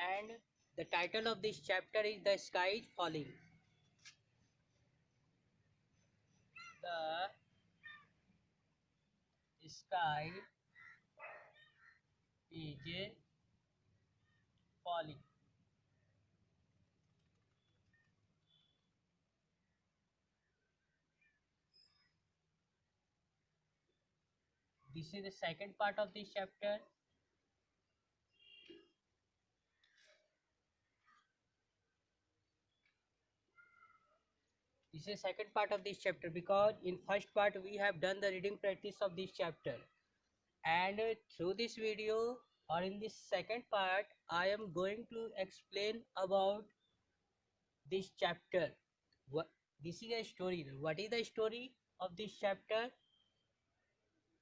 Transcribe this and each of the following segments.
and the title of this chapter is The Sky is Falling. The sky is falling. This is the second part of this chapter. This is the second part of this chapter because in first part we have done the reading practice of this chapter, and through this video or in this second part I am going to explain about this chapter. What this is a story. What is the story of this chapter?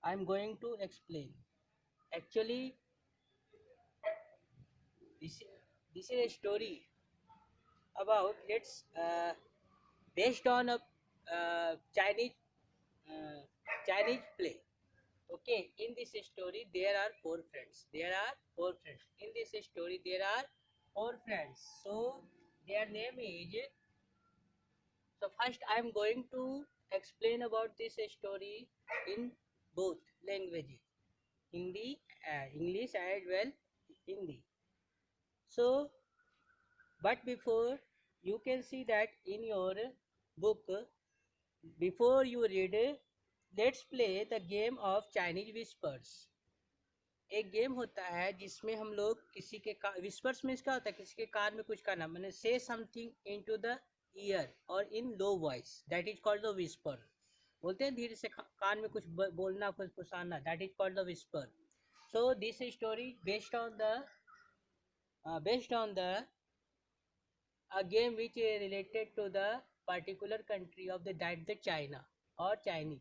I am going to explain. Actually, this this is a story about based on a Chinese uh, Chinese play. Okay, in this story there are four friends. In this story there are four friends. So their name is. So first I am going to explain about this story in both languages, English as well Hindi. So, but before you can see that in your book, before you read, let's play the game of Chinese whispers. एक game होता है जिसमें हम लोग किसी के whispers में क्या होता है, किसी के कान में कुछ करना, मैंने से समथिंग इनटू द ईयर और in low voice, that is called the whisper. बोलते हैं धीरे से कान में कुछ बोलना, फुसफुसाना, that is called the whisper. So this story based on the a game which is related to the particular country of the China or Chinese.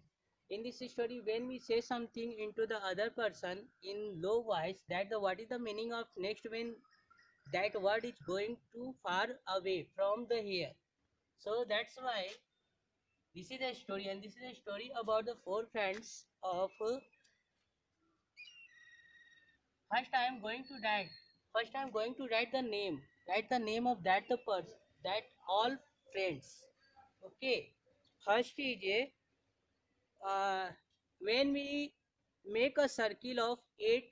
In this story, when we say something into the other person in low voice, that the what is the meaning of next when that word is going too far away from the here. So that's why this is a story, and this is a story about the four friends of. First, I am going to write. First, I am going to write the name. Write the name of that the person, that all friends. Okay. First is when we make a circle of 8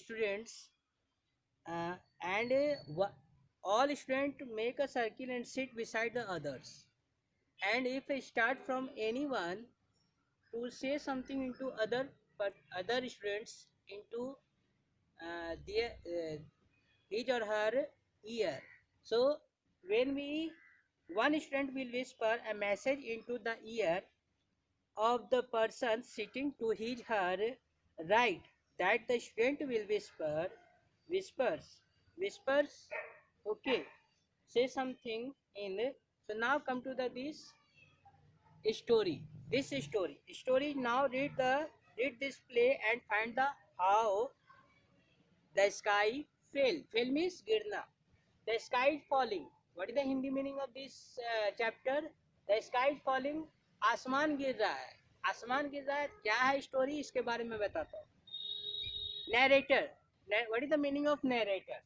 students, and all students make a circle and sit beside the others. And if I start from anyone to say something into other students into his or her ear. So when one student will whisper a message into the ear of the person sitting to his her right, that the student will whispers, okay, say something in. So now come to this story. Now read this play and find the how the sky fell means girna. The sky is falling. What is the Hindi meaning of this chapter? The sky is falling. आसमान गिर रहा है. आसमान गिर रहा है. क्या है स्टोरी, इसके बारे में बताता हूँ. Narrator. What is the meaning of narrator?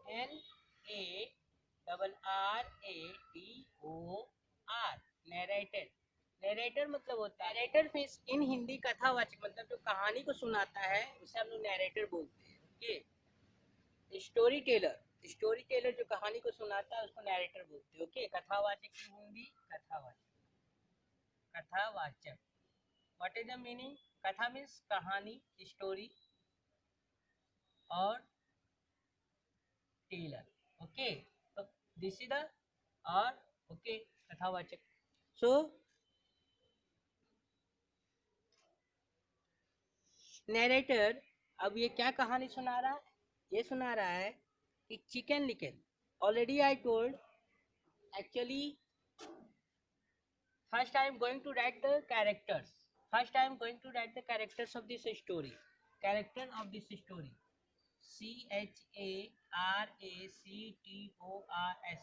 NARRATOR. Narrator. Narrator मतलब होता है, नरेटर मीन्स इन हिंदी कथावाचक, मतलब जो कहानी को सुनाता है उसे हम लोग नरेटर बोलते हैं. ओके. स्टोरी टेलर जो कहानी को सुनाता है उसको नरेटर बोलते हैं. ओके. कथावाचक की हिंदी कथावाचक. What is the meaning? कथा मीन्स कहानी, स्टोरी और टेलर. ओके. तो दिस इज द और ओके कथावाचक. सो नरेटर अब ये क्या कहानी सुना रहा है? ये सुना रहा है कि chicken licken. Already I told. Actually first I am going to write the characters. Of this story. Character of this story.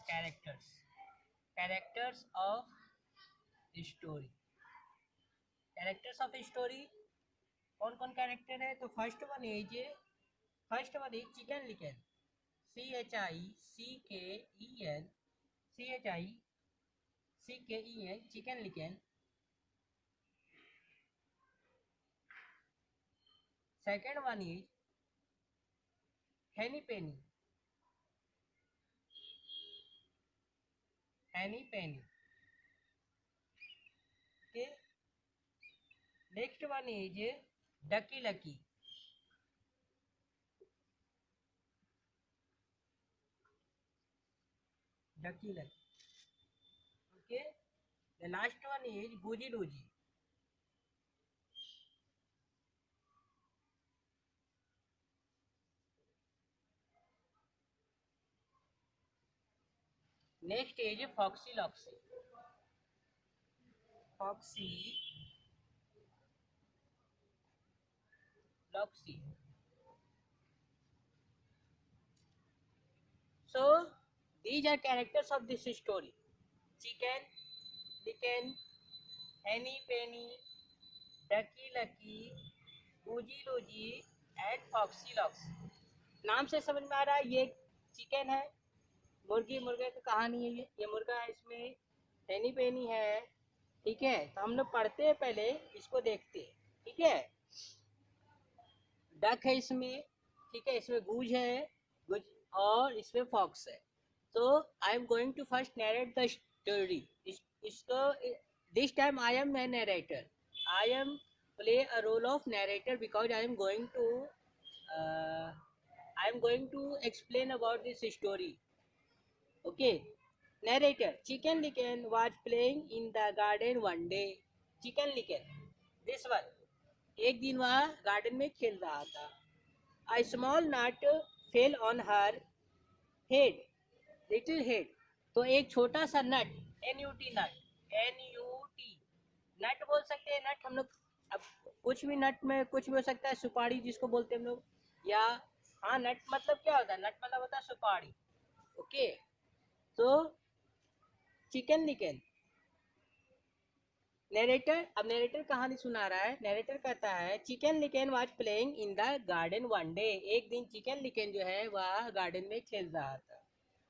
CHARACTORS. Characters of story. Characters of story कौन कौन कैरेक्टर है? तो first one is first one is chicken licken, CHICKEN chicken licken. Second one is henny penny. Okay. Next one is ducky lucky. Okay. The last one is boozy loozy. Next is foxy loxy. So these are characters of this story: chicken, licken, henny penny, ducky lucky, boozy loozy and foxy loxy. नाम से समझ में आ रहा है ये chicken है, मुर्गी मुर्गे की कहानी है, ये मुर्गा है, इसमें हेनी पेनी है. ठीक है, तो हम लोग पढ़ते हैं, पहले इसको देखते हैं. ठीक है, डक है इसमें. ठीक है, इसमें गूज है, गूज, और इसमें फॉक्स है. तो I am going to first narrate the story. इसको this time I am a narrator. I am play a role of narrator because I am going to explain about this story. Okay. Narrator: Chicken Licken was playing in the garden one day. Chicken Licken, this one, एक दिन वह garden में खेल रहा था. A small nut fell on her head, little head. तो एक छोटा सा नट, NUT नट, NUT नट बोल सकते हैं. नट हम लोग अब कुछ भी नट में कुछ भी हो सकता है. सुपारी जिसको बोलते हैं हम लोग, या हाँ, नट मतलब क्या होता है? नट मतलब होता है सुपारी. ओके. तो चिकन लिकन. नरेटर, अब नरेटर कहानी सुना रहा है. नरेटर कहता है chicken licken was playing in the garden one day. एक दिन चिकन लिकन जो है वह गार्डन में खेल रहा था.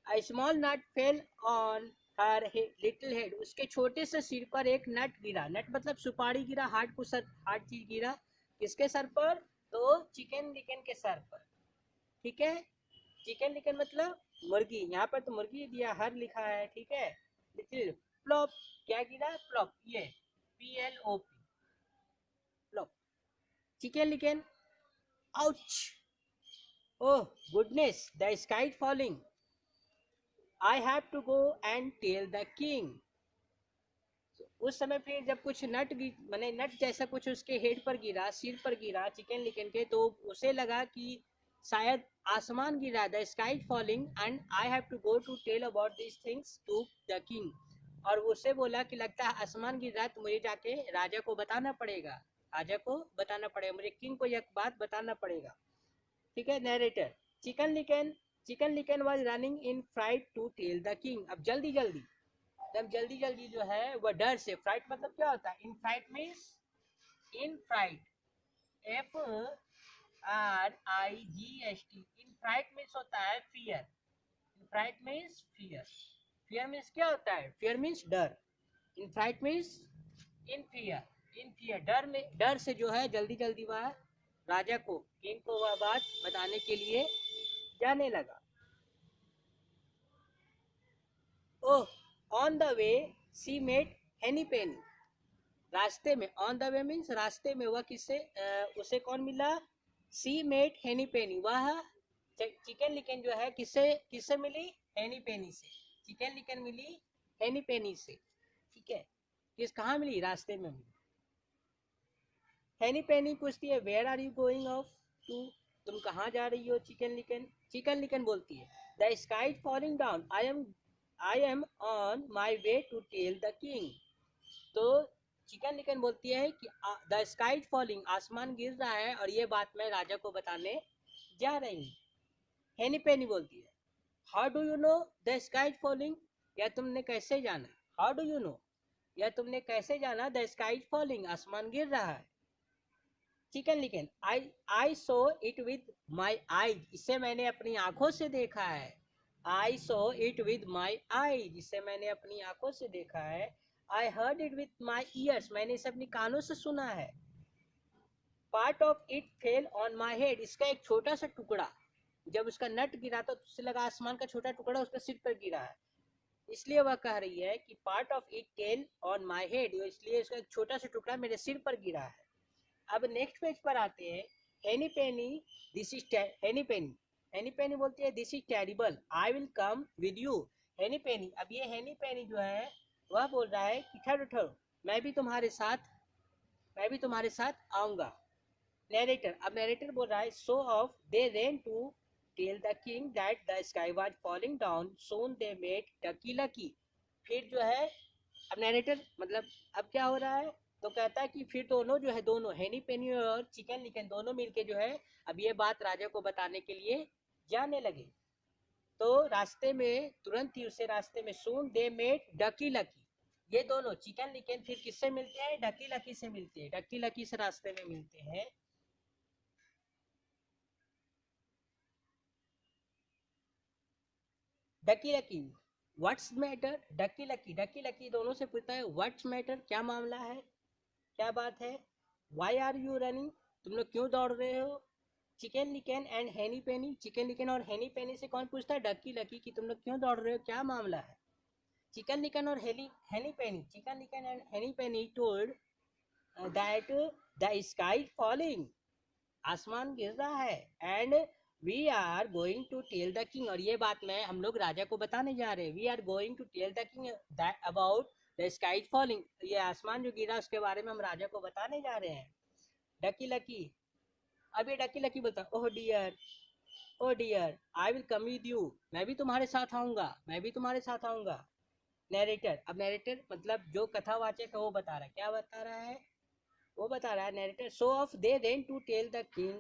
A small nut fell on her little head. उसके छोटे से सिर पर एक नट गिरा. नट मतलब सुपारी गिरा, हार्ड चीज गिरा. किसके सर पर? तो चिकन लिकन के सर पर. ठीक है, चिकन लिकन मतलब मुर्गी. यहाँ पर तो मुर्गी दिया, हर लिखा है. ठीक है. लिटिल प्लॉप, क्या गिरा? प्लॉप, ये PLOP, plop. Chicken licken, ouch, oh goodness, the sky falling, I have to go and tell the king. उस समय फिर जब कुछ नट मैंने नट जैसा कुछ उसके हेड पर गिरा, सिर पर गिरा चिकन लिकन के, तो उसे लगा कि शायद आसमान गिरा. The sky falling and I have to go to tell about this things to the king. और उससे बोला कि लगता है आसमान गिर रहा है, तो मुझे जाके राजा को बताना पड़ेगा. मुझे किंग को यह बात बताना पड़ेगा. ठीक है. Narrator: chicken licken was running in fright to tell the king. अब जल्दी जल्दी जो है वह डर से. फ्राइट मतलब क्या होता है? In fright means, in fright, FRIGST. In fright means होता है fear. In fright means fear. Fear means क्या होता है? फियर मीन्स डर. In fright means in fear. डर में, डर से जो है जल्दी जल्दी वह राजा को, किंग को वह बात बताने के लिए जाने लगा. Oh, on the way she met Henny Penny. रास्ते में, ऑन द वे मीन्स रास्ते में, वह किससे उसे कौन मिला? सी मेट हेनी पेनी. वह चिकन लिकन जो है किससे मिली? हेनी पेनी से. चिकन लिकन मिली हेनी पेनी से. ठीक है. किस कहाँ मिली? रास्ते में मिली. हेनी पेनी पूछती है where are you going off to. तुम कहाँ जा रही हो? चिकन लिकन बोलती है the sky falling down, I am on my way to tell the king. तो चिकन लिकन बोलती है कि द स्काई फॉलिंग, आसमान गिर रहा है और ये बात मैं राजा को बताने जा रही हूँ. हेनी पेनी बोलती है how do you know the sky falling. या तुमने कैसे जाना? हाउ डू यू नो, या तुमने कैसे जाना द स्काई फॉलिंग, आसमान गिर रहा है. Chicken Licken, I saw it with my eyes, इसे मैंने अपनी आंखों से देखा है। I saw it with my eyes, इसे मैंने अपनी आंखों से देखा है। I heard it with my ears, मैंने इसे अपनी कानों से सुना है। Part of it fell on my head, इसका एक छोटा सा टुकड़ा, जब उसका नट गिरा तो उससे लगा आसमान का छोटा टुकड़ा उसके सिर पर गिरा है, इसलिए वह कह रही है कि part of it fell on my head, इसलिए इसका एक छोटा सा टुकड़ा मेरे सिर पर गिरा है। अब नेक्स्ट पेज पर आते हैं। हेनी पेनी, दिस इज हेनी पेनी, हेनी पेनी बोलती है this is terrible, I will come with you. हेनी पेनी, अब ये हेनी पेनी जो है वह बोल रहा है कि ठहरो ठहरो, मैं भी तुम्हारे साथ, मैं भी तुम्हारे साथ आऊंगा। नैरेटर, अब नैरेटर बोल रहा है so off they ran to tell the king that the sky was falling down, soon they made Ducky Lucky. फिर जो है अब नैरेटर मतलब अब क्या हो रहा है, तो कहता है कि फिर दोनों जो है, दोनों हेनी पेनी और चिकन लिकन दोनों मिलके जो है अब ये बात राजा को बताने के लिए जाने लगे। तो रास्ते में तुरंत ही उसे रास्ते में सून दे मेड डकी लकी, ये दोनों चिकन लिकन फिर किससे मिलते हैं, डकी लकी से मिलते हैं, डकी लकी से रास्ते में मिलते हैं। Ducky Lucky, what's matter, Ducky Lucky, Ducky Lucky दोनों से पूछता है व्हाट्स मैटर, क्या मामला है, क्या बात है। वाई आर यू रनिंग, तुम लोग क्यों दौड़ रहे हो। Chicken Licken and Henny Penney, chicken लिकन और हेनी पेनी से कौन पूछता है, डकी लकी, कि तुम लोग क्यों दौड़ रहे हो, क्या मामला है। चिकन लिकन और हेनी पेनी, chicken Licken and Henny Penny told that the sky falling, आसमान गिर रहा है, and we are going to tell the king, और ये बात मैं हम लोग राजा को बताने जा रहे हैं। We are going to tell the king that about the sky falling, ये आसमान जो गिरा उसके बारे में हम राजा को बताने जा रहे हैं। डकी लकी, अब ये डकी लकी बोलता oh dear, oh dear I will come with you, मैं भी तुम्हारे साथ आऊंगा, मैं भी तुम्हारे साथ आऊंगा। नैरेटर, अब नैरेटर मतलब जो कथावाचक है वो बता रहा है, क्या बता रहा है, वो बता रहा है narrator so off they ran to tell the king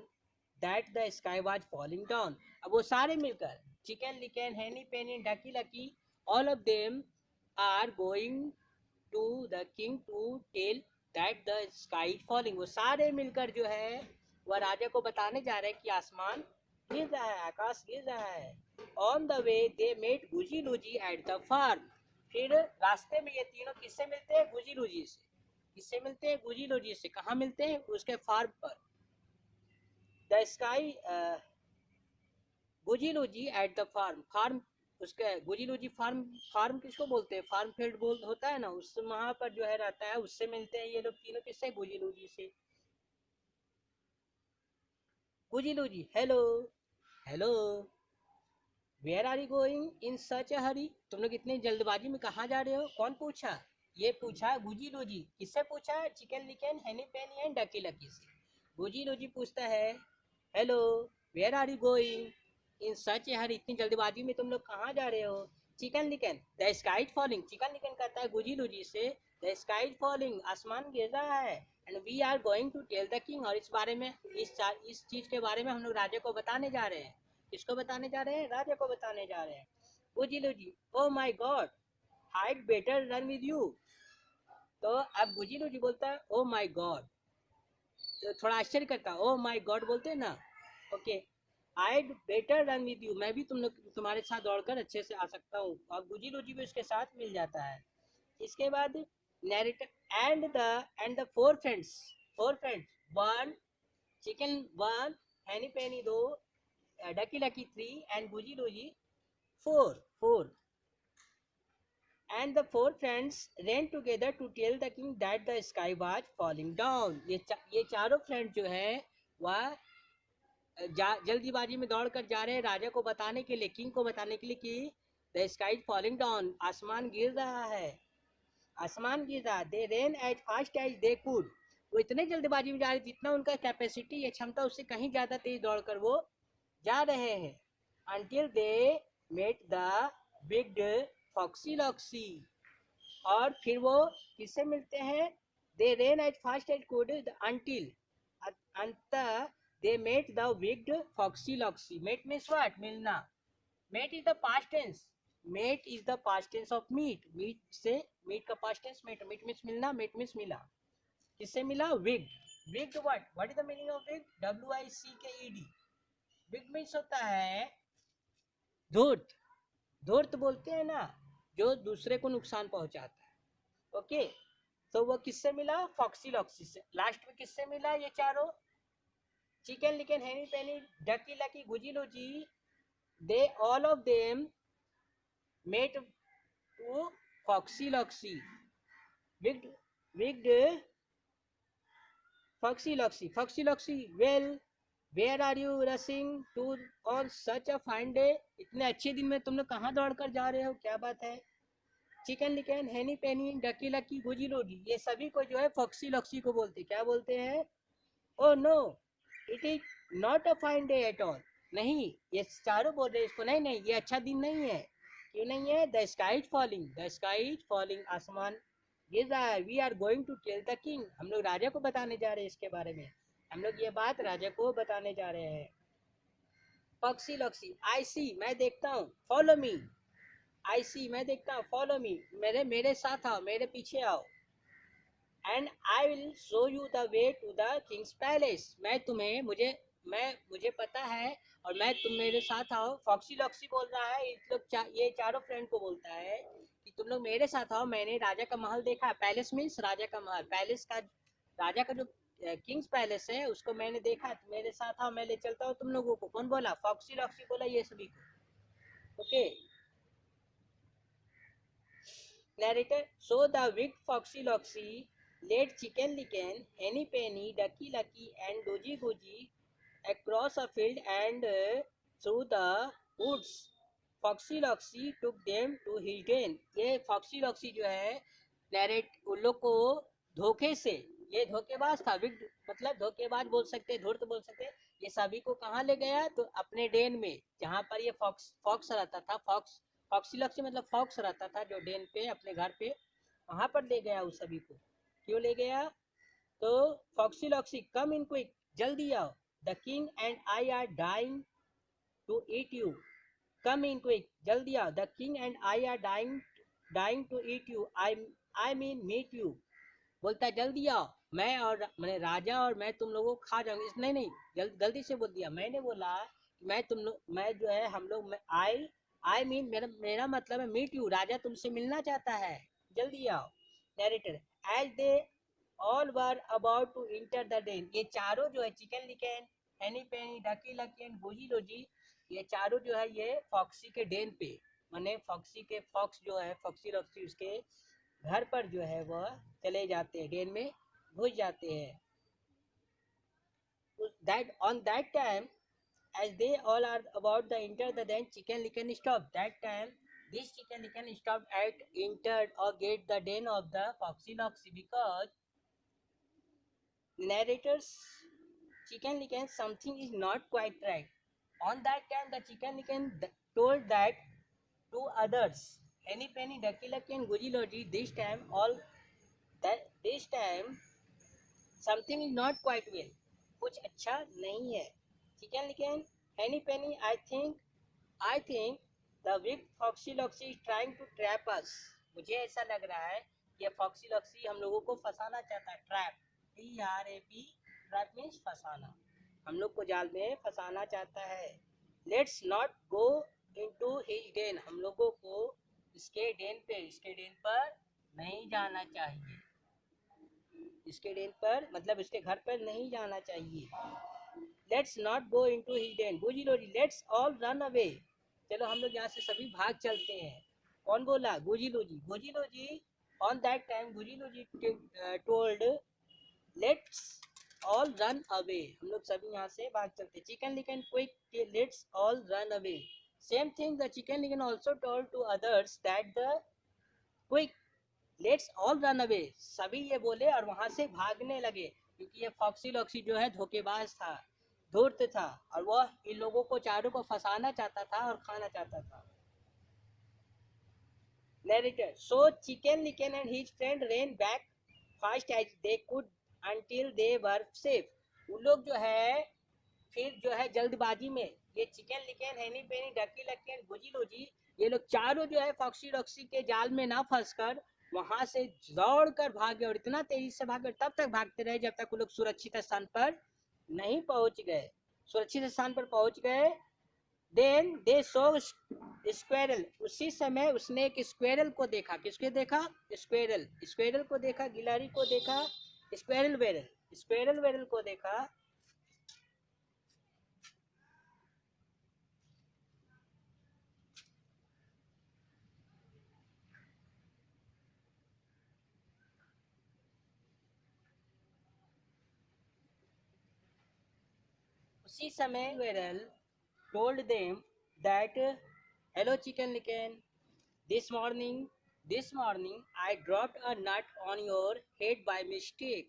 that the sky was falling down, अब वो सारे मिलकर Chicken Licken Henny Penny Ducky Lucky all of them are going to the king to tell that the sky falling, वो सारे मिलकर जो है वह राजा को बताने जा रहे हैं कि आसमान गिर रहा है, आकाश गिर रहा है। On the way they met Goosey Loosey at the farm, फिर रास्ते में ये तीनों किससे मिलते हैं, गुजी लूजी से, किससे मिलते हैं, गुजी लूजी से, कहाँ मिलते हैं, उसके फार्म पर। The sky Goosey Loosey at the farm, farm उसके गुजीलूजी फार्म, फार्म किसको बोलते हैं, फार्म फील्ड बोल होता है ना, उस वहां पर जो है रहता है, उससे मिलते हैं ये लोग तीनों, किससे, गुजीलूजी से। Goosey Loosey, hello hello, where are you going in such a hurry, तुम लोग इतनी जल्दबाजी में कहाँ जा रहे हो, कौन पूछा, ये पूछा गुजीलूजी, किससे पूछा, chicken Licken Henny Penney and डकी lucky से। गुजीलूजी पूछता है hello where are you going in such hurry, इतनी जल्दबाजी में तुम लोग कहाँ जा रहे हो। Chicken Licken the sky falling, Chicken Licken कहता है गुजी लुजी से द स्काई फॉलिंग, आसमान गिर रहा है, and we are going to tell the king, और इस बारे में इस चीज के बारे में हम लोग राजा को बताने जा रहे हैं। किसको बताने जा रहे हैं, राजा को बताने जा रहे हैं। Goosey Loosey oh my God hide better run with you, तो अब गुजी लुजी बोलता है ओ माई गॉड, तो थोड़ा आश्चर्य करता, ओ माई गॉड बोलते हैं ना, okay, I better run with you, मैं भी तुम लोग तुम्हारे साथ दौड़कर अच्छे से आ सकता हूँ, और गुजी लुजी भी उसके साथ मिल जाता है। इसके बाद narrator and the four friends one, Chicken one, Henny Penny दो, Ducky Lucky three, and Goosey Loosey four, four, and the four friends ran together to tell the king that the sky was falling down, ये चारों friend जो है वह जल्दीबाजी में दौड़ कर जा रहे हैं राजा को बताने के लिए, किंग को बताने के लिए कि द स्काई फॉलिंग डाउन, आसमान गिर रहा है, आसमान गिर रहा। They ran as fast as they could, वो इतने जल्दबाजी में जा रहे जितना उनका कैपेसिटी या क्षमता उससे कहीं ज्यादा तेज दौड़कर वो जा रहे हैं। Until they met the big Foxy Loxy, और फिर वो किससे मिलते हैं, they ran as fast as could until, अंत they met the wicked foxy loxy, met means what, मिलना, met is the past tense, met is the past tense of meet, meet से meet का past tense met, meet means मिलना, met means मिला, किससे मिला, wicked, विग्ड what is the meaning of विग्ड? WICKED। विग्ड means होता है धूर्त। धूर्त बोलते हैं ना, जो दूसरे को नुकसान पहुंचाता है। ओके, तो वो किससे मिला? फॉक्सी लॉक्सी से। लास्ट में किससे मिला? ये चारों, Chicken Licken Henny Penny Ducky Lucky Goosey Loosey, they all of them made to foxy loxy, wigged foxy loxy, well where are you rushing to on such a fine day? इतने अच्छे दिन में तुम लोग कहाँ दौड़ कर जा रहे हो, क्या बात है? Chicken Licken Henny Penny Ducky Lucky Goosey लोजी, ये सभी को जो है फॉक्सी लॉक्सी को बोलते, क्या बोलते हैं? Oh no it is not a fine day at all. नहीं, ये चारों बोल रहे इसको, नहीं नहीं ये अच्छा दिन नहीं है। क्यों नहीं है? The sky is falling, the sky is falling, आसमान गिर रहा है। We are going to tell the king, हम लोग राजा को बताने जा रहे हैं इसके बारे में, हम लोग ये बात राजा को बताने जा रहे हैं। पक्षी लक्षी, आई सी मैं देखता हूँ, फॉलो मी, आई सी मैं देखता हूँ, फॉलो मी मेरे मेरे साथ आओ, मेरे पीछे आओ। And I will show you the way to the king's palace, मैं तुम्हें मुझे पता है और मैं तुम मेरे साथ आओ। फॉक्सी लॉक्सी बोल रहा है, इस लोग ये चारों फ्रेंड को बोलता है कि तुम लोग मेरे साथ आओ, मैंने राजा का महल देखा। पैलेस मीन्स राजा का महल, पैलेस का राजा का जो किंग्स पैलेस है उसको मैंने देखा, तो मेरे साथ आओ, मैं ले चलता हूँ तुम लोगों को। कौन बोला? फॉक्सी लॉक्सी बोला ये सभी को। Okay, narrator, so the wicked foxy loxy led chicken licken, henny penny, ducky lucky and doji goji across a field and through the woods. Foxy Loxy took them to his den. ये Foxy Loxy जो है narrate उन लोग को धोखे से, ये धोखेबाज था, विग्ड मतलब धोखेबाज बोल सकते, धूर्त बोल सकते, ये सभी को कहाँ ले गया? तो अपने डेन में, जहाँ पर ये फॉक्स रहता था, फॉक्सी लॉक्सी मतलब फॉक्स रहता था जो डेन पे अपने घर पे, वहां पर ले गया उस सभी को। क्यों ले गया? तो फॉक्सी लॉक्सी कम इन क्विक, जल्दी आओ, the king and I are dying to eat you, come in quick जल्दी आओ, the king and I are dying to eat you, I mean meet you, बोलता है जल्दी आओ, मैंने राजा और मैं तुम लोगों को खा जाऊंगी। नहीं नहीं गलती से बोल दिया, मैंने बोला मैं जो है हम लोग, आई मीन मेरा मतलब है मीट यू, राजा तुमसे मिलना चाहता है, जल्दी आओ। Narrator, as they all were about to enter the den, ये चारों जो है chicken Licken Henny Penny Ducky Lucky and Goosey Loosey, ये चारों जो है ये फॉक्सी के डेन पे, माने फॉक्सी के फॉक्स जो है फॉक्सी लॉक्सी उसके घर पर जो है वह चले जाते हैं, डेन में घुस जाते हैं। that on that time as they all are about to enter the den, chicken licken stopped. That time this chicken licken stopped at entered or get the den of the foxy loxy, because narrators chicken licken something is not quite right. On that time the chicken licken told that to others, henny penny ducky lucky and goji loji, this time all that this time something is not quite well, कुछ अच्छा नहीं है। Chicken Licken Henny Penny, I think the big Foxy Loxy is trying to trap us, मुझे ऐसा लग रहा है ये फॉक्सी लॉक्सी हम लोगों को फंसाना चाहता है। ट्रैप, TRAP, ट्रैप मीन्स फंसाना, हम लोग को जाल में फंसाना चाहता है। Let's not go into his Dane, हम लोगों को इसके डेन पर नहीं जाना चाहिए, इसके डेन पर मतलब इसके घर पर नहीं जाना चाहिए। Let's not go into his den, Goosey Loosey let's all run away, चलो हम लोग यहाँ से सभी भाग चलते हैं। कौन बोला? Goosey Loosey on that time Goosey Loosey told let's all run away, हम लोग सभी यहाँ से भाग चलते। Chicken Licken quick let's all run away, same thing the Chicken Licken also told to others that the quick let's all run away, सभी ये बोले और वहां से भागने लगे, क्योंकि ये फॉक्सी लॉक्सी जो है धोखेबाज था, धूर्त था, और वह इन लोगों को चारों को फंसाना चाहता था और खाना चाहता था। Narrator, so chicken licken and his friend ran back fast as they could until they were safe. उन लोग जो है फिर जो है जल्दबाजी में, ये chicken Licken Henny Penny Ducky Lucky and Guzzi लोजी, ये लोग चारों जो है फॉक्सी लॉक्सी के जाल में ना फंसकर वहां से दौड़ कर भागे और इतना तेजी से भागे, तब तक भागते रहे जब तक वो लोग सुरक्षित स्थान पर नहीं पहुंच गए। सुरक्षित स्थान पर पहुंच गए। देन दे सो स्क्वेरल, उसी समय उसने एक स्क्वेरल को देखा। किसके देखा? स्क्वेरल। स्क्वेरल को देखा, गिलहरी को देखा, स्क्वेरल वेरल, स्क्वेरल वेरल को देखा। उसी समय वेरल told them that hello chicken licken, this morning I dropped a nut on your head by mistake।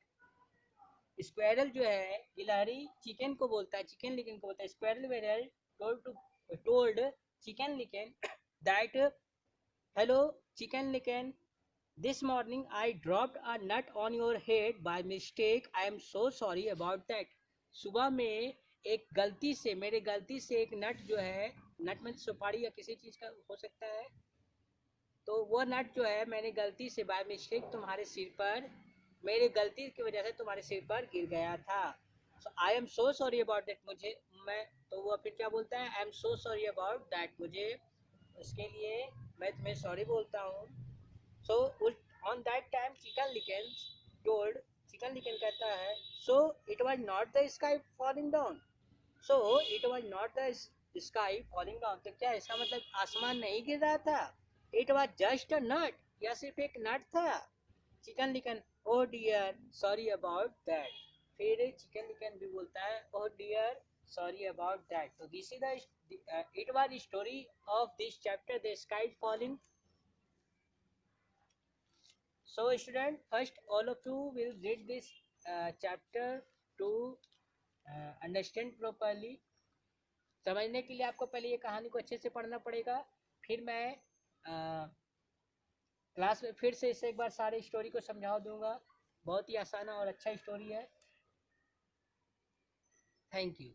Squirrel जो है, गिलहरी चिकन को बोलता है, चिकन लिकन को बोलता है। Squirrel Wirrel told Chicken Licken that hello Chicken Licken, this morning I dropped a nut on your head by mistake, I am so sorry about that. सुबह में एक गलती से, मेरे गलती से एक नट जो है, नट में सुपारी या किसी चीज का हो सकता है, तो वो नट जो है मैंने गलती से बाय मिस्टेक तुम्हारे सिर पर, मेरी गलती की वजह से तुम्हारे सिर पर गिर गया था। So I am so sorry about that. मुझे मैं तो वो फिर क्या बोलता है? I am so sorry about that, मुझे उसके लिए मैं तुम्हें सॉरी बोलता हूँ। So on that time Chicken Licken told, Chicken Licken कहता है, so it was not the sky falling down, so it was not the sky falling down. तो क्या इसका मतलब आसमान नहीं गिर रहा था? It was just a nut, या सिर्फ एक नट था। Chicken Licken, oh dear sorry about that. फिर चिकन लिकन भी बोलता है, oh dear sorry about that. तो this is the it was story of this chapter, the sky falling. So student, first all of you will read this chapter to understand properly। समझने के लिए आपको पहले ये कहानी को अच्छे से पढ़ना पड़ेगा। फिर मैं क्लास में फिर से इसे एक बार सारे स्टोरी को समझा दूंगा। बहुत ही आसान और अच्छा स्टोरी है। Thank you.